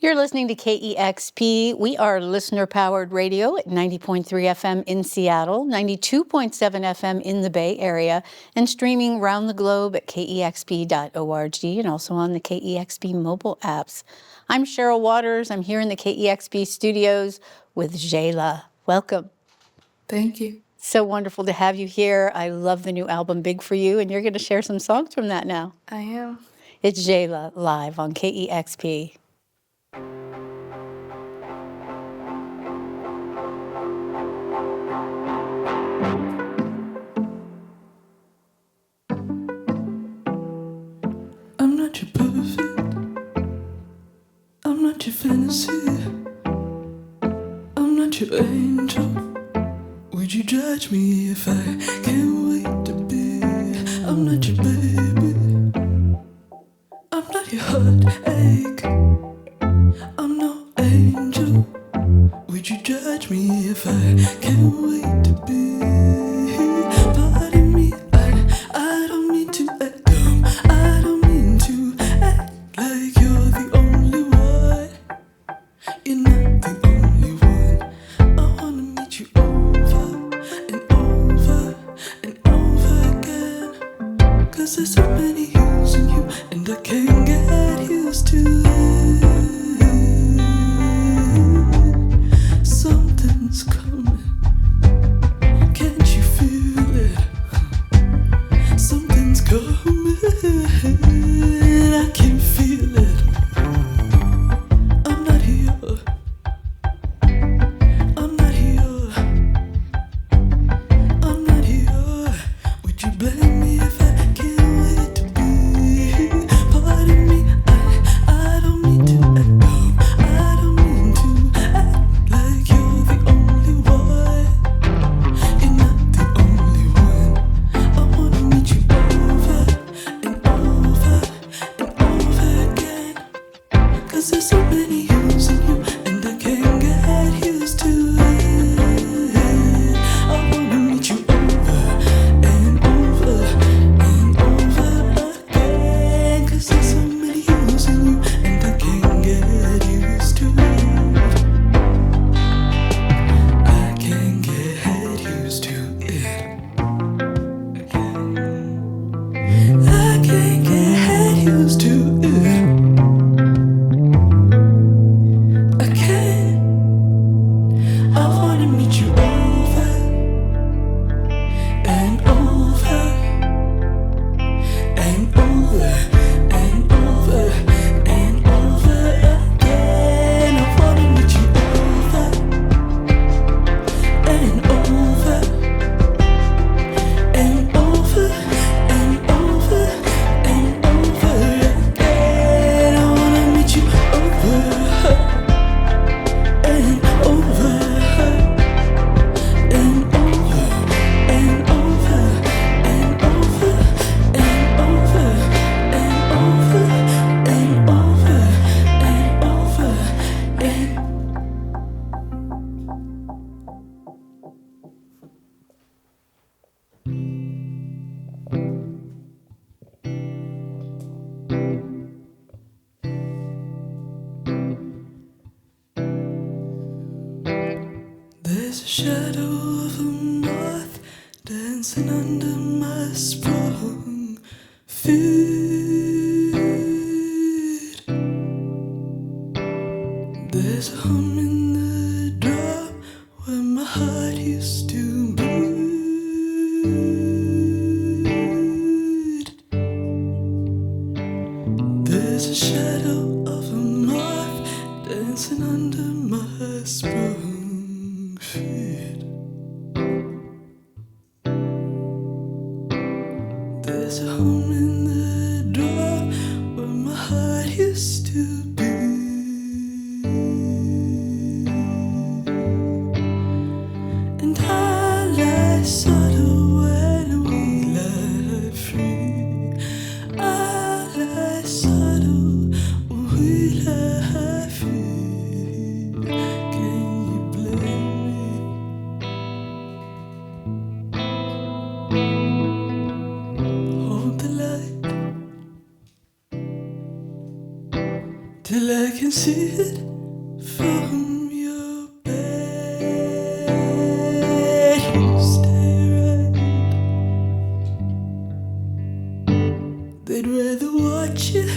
You're listening to KEXP. We are listener-powered radio at 90.3 FM in Seattle, 92.7 FM in the Bay Area, and streaming around the globe at kexp.org and also on the KEXP mobile apps. I'm Cheryl Waters. I'm here in the KEXP studios with Zsela. Welcome. Thank you. So wonderful to have you here. I love the new album, Big For You, and you're going to share some songs from that now. I am. It's Zsela live on KEXP. I'm not your perfect. I'm not your fantasy. I'm not your angel. Would you judge me if I can't wait to be? I'm not your baby. I'm not your heartache. I'm no angel. Would you judge me if I can't wait to be? Pardon me, I don't mean to act dumb. I don't mean to act like you're the only one. You're not the only one. I wanna meet you over and over and over again. 'Cause there's so many hues in you, and I can't get used to it. Something's coming. Can't you feel it? Something's coming. I can feel it. I'm not here. I'm not here. I'm not here. Would you blame me if I can't wait to be? Pardon me, I don't mean to act dumb. I don't mean to act like you're the only one. You're not the only one. I wanna meet you over and over and over again. 'Cause there's so many hues in you, and I can't get used to it. I wanna meet you over and over and over again. 'Cause there's so many hues in you, and I can't get used to it. I can't get used to it. I can't get used to it. I can't. I wanna meet you over and over and over and over and over again. I wanna meet you over and over and over and over and over again. I wanna meet you over and over and over and over and over and over and over and over and over and there's a shadow of a moth dancing under my sprung feet. There's a hum in the drop where my heart used to beat. There's a shadow of a moth dancing under my sprung feet. There's a home in the door where my heart used to be. And I lie subtle when we lie free. I lie subtle when we lie free. Can you blame me? Hold the light. see it from your bed. You stay right. They'd rather watch you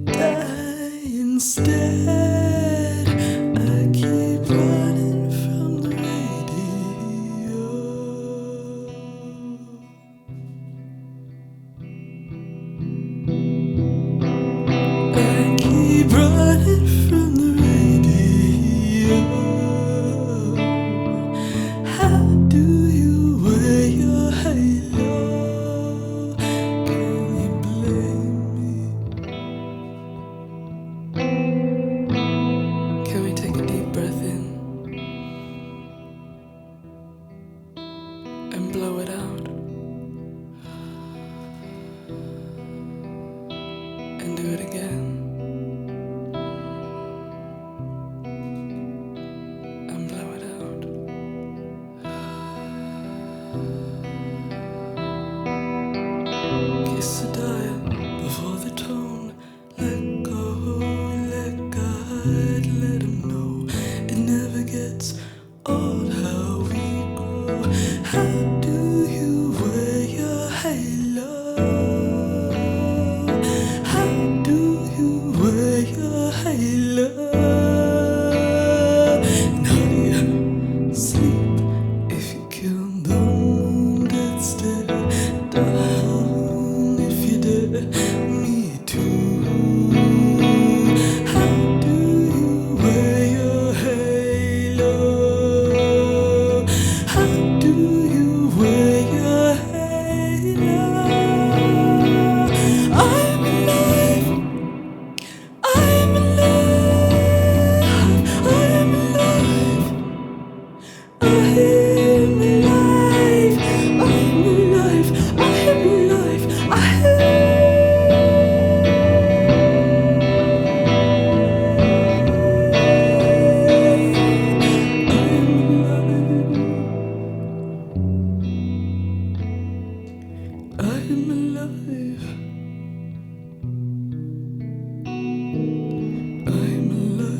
die instead. I keep running from the radio. I keep running from the radio. How do you wear your halo? Can you blame me? Can we take a deep breath in and blow it out? And do it again. And blow it out. Kiss the dial before the tone. Let go, let God, let him know. It never gets old how we grow. How do you wear your halo? How do you wear your halo? And how do you sleep if you kill the moon that's dead down? If you did, me too. How do you wear your halo? How do you wear your halo? I'm alive. I'm alive. I'm alive. I am alive. I'm alive. I am alive. I am. I'm alive. I'm alive. I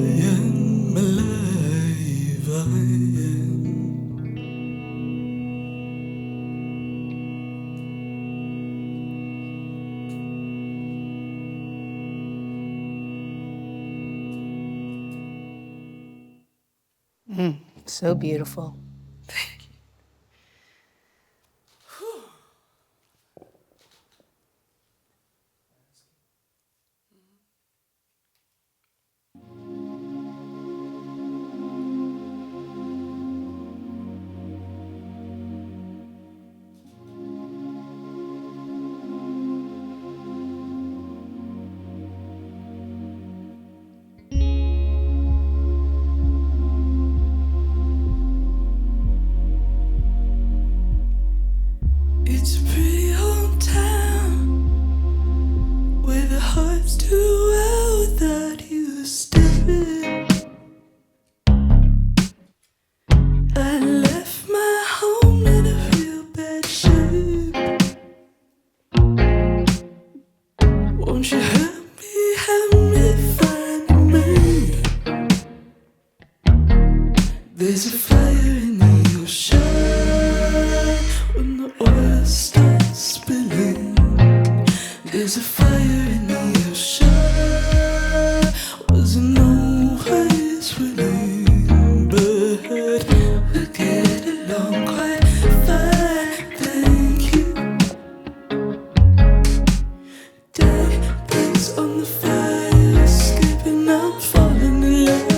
am alive. I am. So beautiful. It's a pretty hometown where the hearts do well without you stepping. I left my home in a real bad shape. Won't you help me find a mate? There's a fire in the ocean when the oil starts spilling. There's a fire in the ocean. Wasn't always willing, but we get along quite fine. Thank you. Day breaks on the fire escape and I'm falling in love.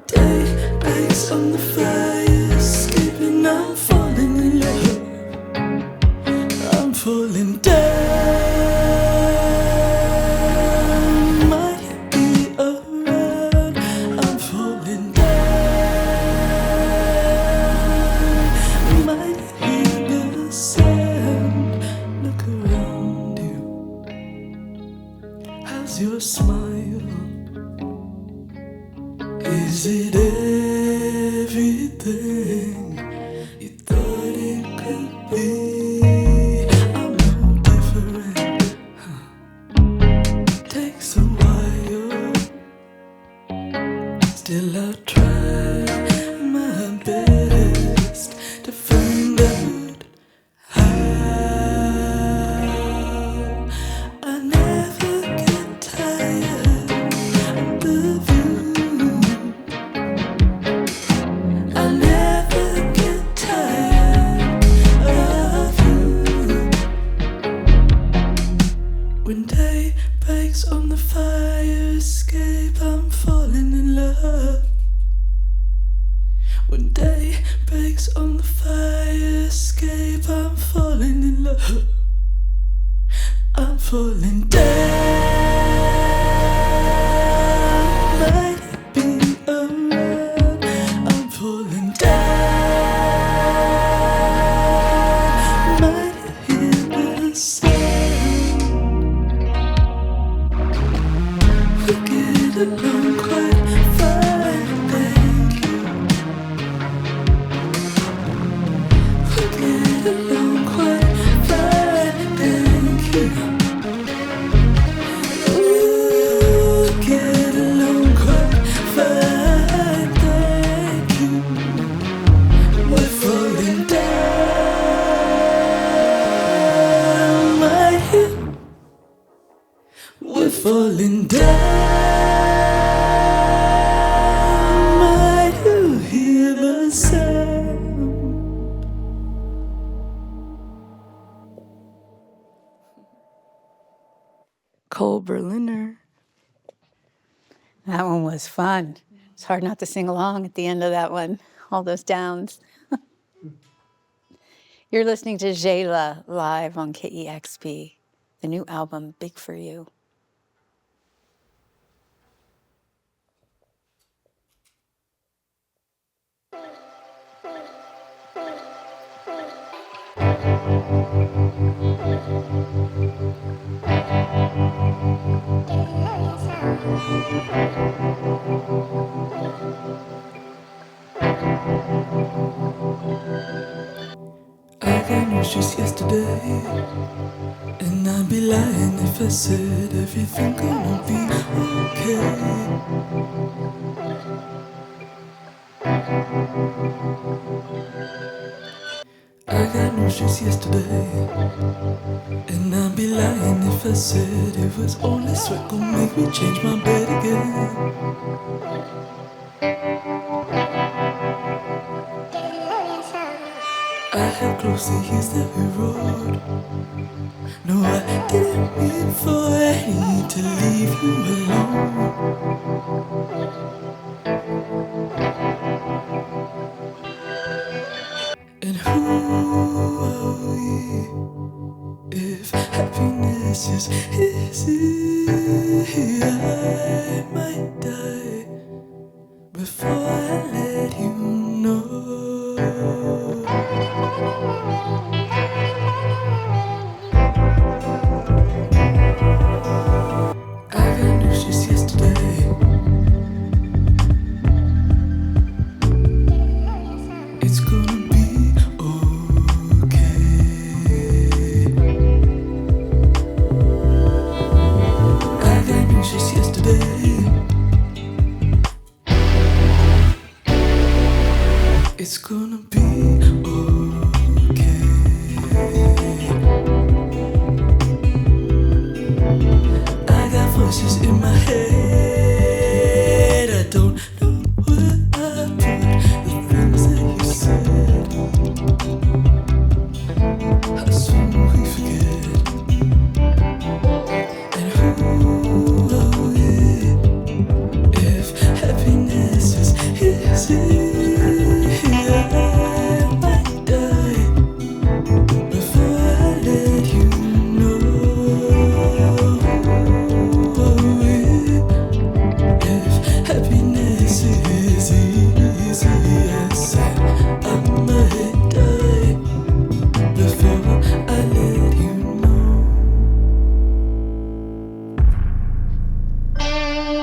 Day breaks on the fire escape and I'm falling in love. I'm falling down. Might be around. I'm falling down. Might hear the sound. Look around you. How's your smile? Is it everything you thought it could be? I'm falling down. Might it be around? I'm falling down. Might it hear the sound? We get along quite fine, thank you. We get along quite fine, thank you. Ooh, get along quite fine, thank you. We're falling down, right here. We're falling down, might you hear the sound? Cole Berliner. That one was fun. It's hard not to sing along at the end of that one, all those downs. You're listening to Zsela live on KEXP, the new album, Big For You. I got news just yesterday, and I'd be lying if I said everything gonna be okay. I got news just yesterday, and I'd be lying if I said it was only sweat gonna make me change my bed again. I had close the years that we rode. No, I didn't mean for any to leave you alone. And who are we if happiness is easy? I might die before I let you know. I got news just yesterday. It's gonna be okay. I got news just yesterday. It's gonna be okay. I got voices in my head. I don't know where I put the things that you said. How soon we forget. And who are we if happiness is easy? I might die before I let you know. Who are we if happiness is easy? I said I might die before I let you know.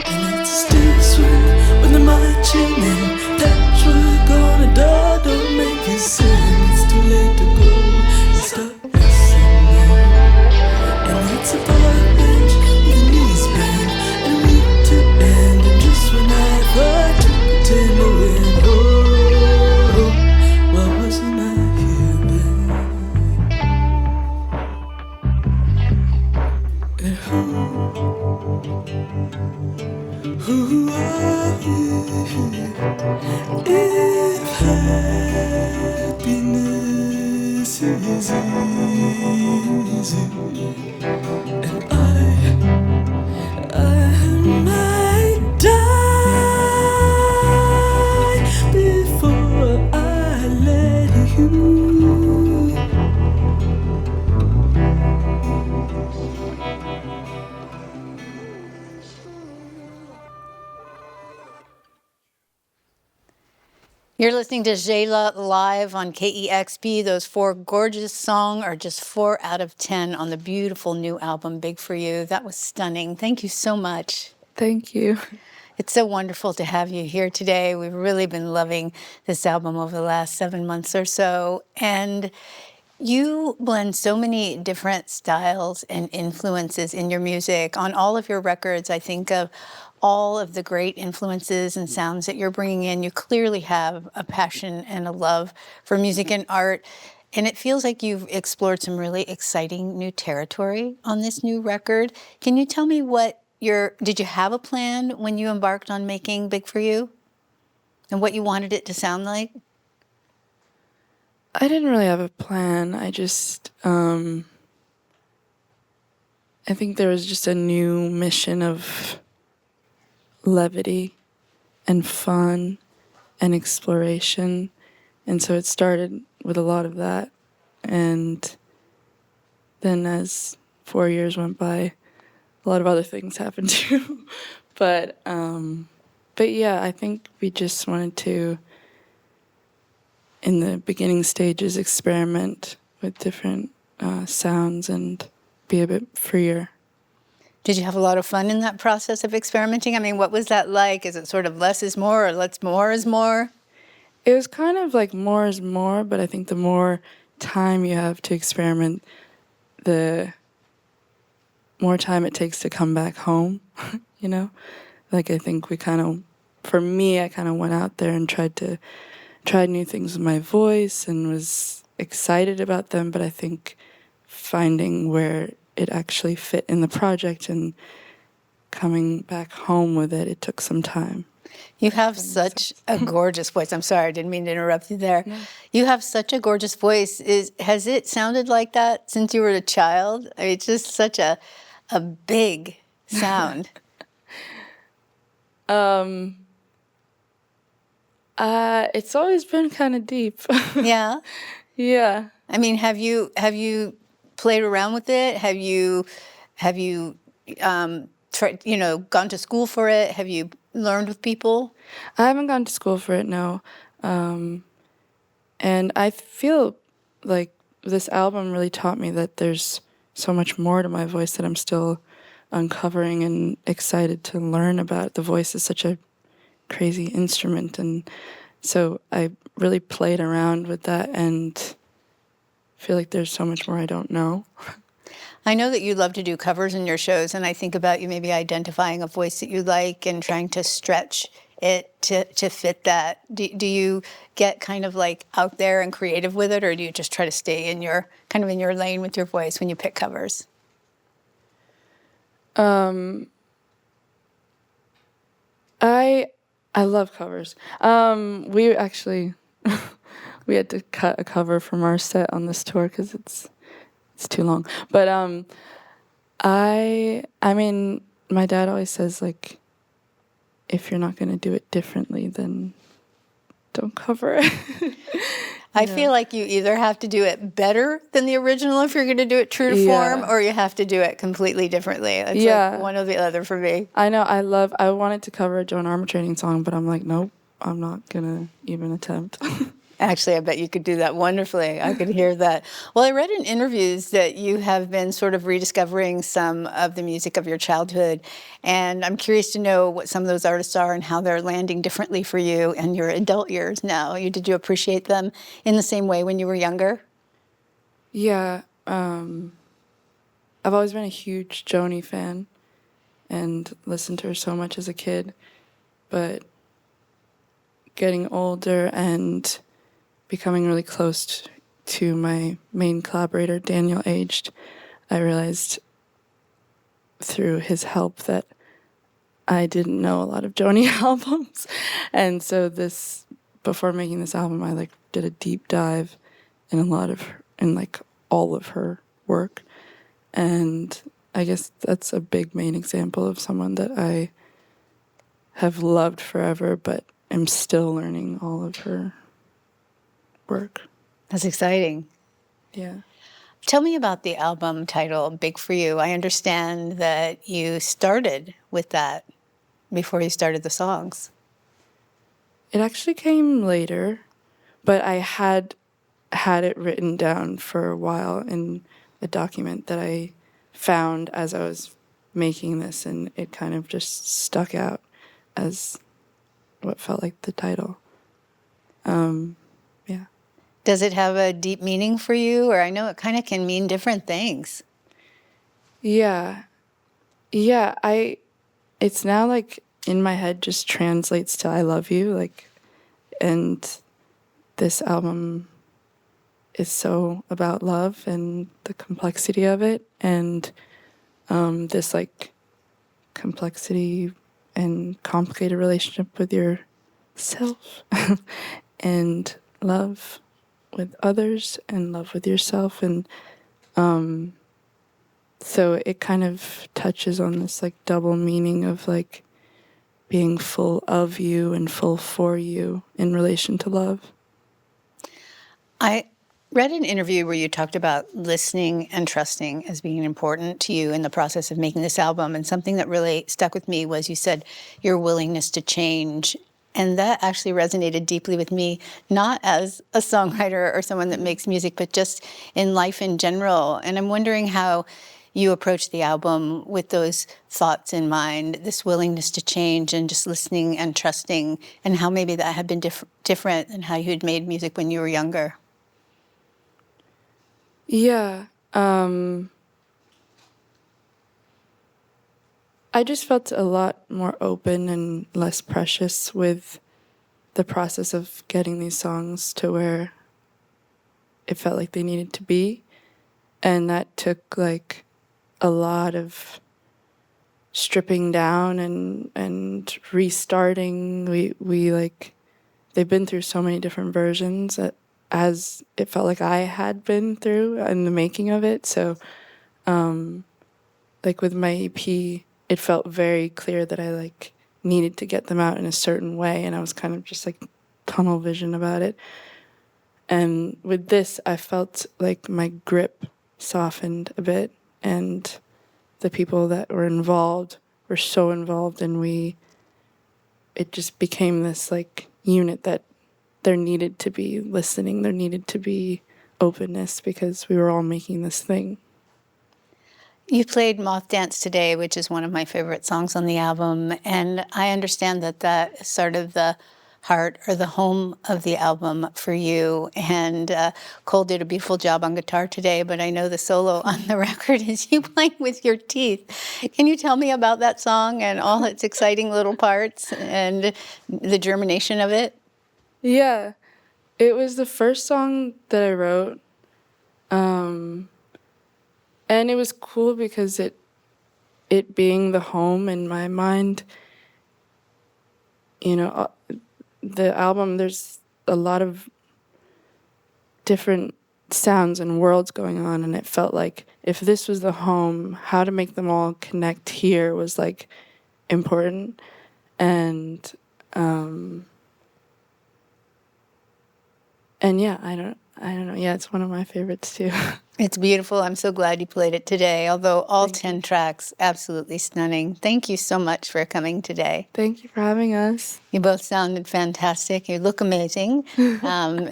And it's still swing when the marching in. Patchwork on a door don't make it sing. It's too late to go and start listening. And it's a park bench with a knees bent and a week to end. And just when I thought to pretend to win, oh, why wasn't I here then? And who are we if happiness is easy? And I might die before I let you. You're listening to Zsela live on KEXP. Those 4 gorgeous songs are just 4 out of 10 on the beautiful new album, Big For You. That was stunning. Thank you so much. Thank you. It's so wonderful to have you here today. We've really been loving this album over the last 7 months or so. And you blend so many different styles and influences in your music. On all of your records, I think of all of the great influences and sounds that you're bringing in. You clearly have a passion and a love for music and art. And it feels like you've explored some really exciting new territory on this new record. Can you tell me did you have a plan when you embarked on making Big For You? And what you wanted it to sound like? I didn't really have a plan. I think there was just a new mission of levity and fun and exploration. And so it started with a lot of that. And then as 4 years went by, a lot of other things happened too. But yeah, I think we just wanted to, in the beginning stages, experiment with different sounds and be a bit freer. Did you have a lot of fun in that process of experimenting? I mean, what was that like? Is it sort of less is more or less more is more? It was kind of like more is more, but I think the more time you have to experiment, the more time it takes to come back home, you know? Like, I think I kind of went out there and tried new things with my voice and was excited about them, but I think finding where it actually fit in the project and coming back home with it, it took some time. You have such a gorgeous voice. I'm sorry, I didn't mean to interrupt you there. No. You have such a gorgeous voice. Has it sounded like that since you were a child? I mean, it's just such a big sound. It's always been kind of deep. Yeah? Yeah. I mean, have you played around with it? Have you tried, gone to school for it? Have you learned with people? I haven't gone to school for it, no. And I feel like this album really taught me that there's so much more to my voice that I'm still uncovering and excited to learn about. The voice is such a crazy instrument, and so I really played around with that and feel like there's so much more I don't know. I know that you love to do covers in your shows, and I think about you maybe identifying a voice that you like and trying to stretch it to fit that. Do you get kind of like out there and creative with it, or do you just try to stay in your lane with your voice when you pick covers? I love covers. We actually we had to cut a cover from our set on this tour because it's too long. But I mean, my dad always says, like, if you're not going to do it differently, then don't cover it. I feel like you either have to do it better than the original if you're going to do it true to form, or you have to do it completely differently. It's like one or the other for me. I know. I wanted to cover a Joan Armatrading song, but I'm like, nope, I'm not going to even attempt. Actually, I bet you could do that wonderfully. I could hear that. Well, I read in interviews that you have been sort of rediscovering some of the music of your childhood, and I'm curious to know what some of those artists are and how they're landing differently for you in your adult years now. Did you appreciate them in the same way when you were younger? Yeah. I've always been a huge Joni fan and listened to her so much as a kid, but getting older and becoming really close to my main collaborator, Daniel Aged, I realized through his help that I didn't know a lot of Joni albums. And so before making this album, I did a deep dive in all of her work. And I guess that's a big main example of someone that I have loved forever, but am still learning all of her work. That's exciting. Yeah. Tell me about the album title, Big For You. I understand that you started with that before you started the songs. It actually came later, but I had it written down for a while in a document that I found as I was making this, and it kind of just stuck out as what felt like the title. Yeah. Does it have a deep meaning for you? Or I know it kind of can mean different things. Yeah. Yeah, it's now like in my head just translates to I love you, like, and this album is so about love and the complexity of it, and this like complexity and complicated relationship with yourself and love with others and love with yourself. And so it kind of touches on this like double meaning of like being full of you and full for you in relation to love. I read an interview where you talked about listening and trusting as being important to you in the process of making this album. And something that really stuck with me was you said your willingness to change. And that actually resonated deeply with me, not as a songwriter or someone that makes music, but just in life in general. And I'm wondering how you approach the album with those thoughts in mind, this willingness to change and just listening and trusting, and how maybe that had been different than how you had made music when you were younger. Yeah. I just felt a lot more open and less precious with the process of getting these songs to where it felt like they needed to be. And that took like a lot of stripping down and restarting. We like, they've been through so many different versions as it felt like I had been through in the making of it. So like with my EP, it felt very clear that I like needed to get them out in a certain way, and I was kind of just like tunnel vision about it. And with this, I felt like my grip softened a bit, and the people that were involved were so involved, and it just became this like unit that there needed to be listening, there needed to be openness, because we were all making this thing. You played Moth Dance today, which is one of my favorite songs on the album, and I understand that that is sort of the heart or the home of the album for you. And Cole did a beautiful job on guitar today, but I know the solo on the record is you playing with your teeth. Can you tell me about that song and all its exciting little parts and the germination of it? Yeah, it was the first song that I wrote. And it was cool because it being the home in my mind, you know, the album, there's a lot of different sounds and worlds going on, and it felt like if this was the home, how to make them all connect here was like important. And yeah, I don't know. Yeah, it's one of my favorites too. It's beautiful. I'm so glad you played it today, although all 10 tracks, absolutely stunning. Thank you so much for coming today. Thank you for having us. You both sounded fantastic. You look amazing,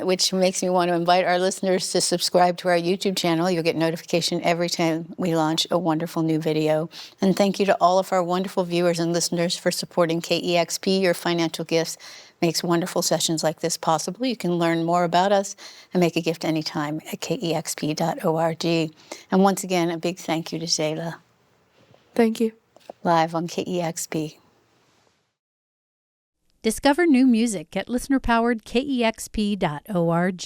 which makes me want to invite our listeners to subscribe to our YouTube channel. You'll get notification every time we launch a wonderful new video. And thank you to all of our wonderful viewers and listeners for supporting KEXP. Your financial gifts makes wonderful sessions like this possible. You can learn more about us and make a gift anytime at kexp.org. And once again, a big thank you to Zsela. Thank you. Live on KEXP. Discover new music at listener-powered KEXP.org.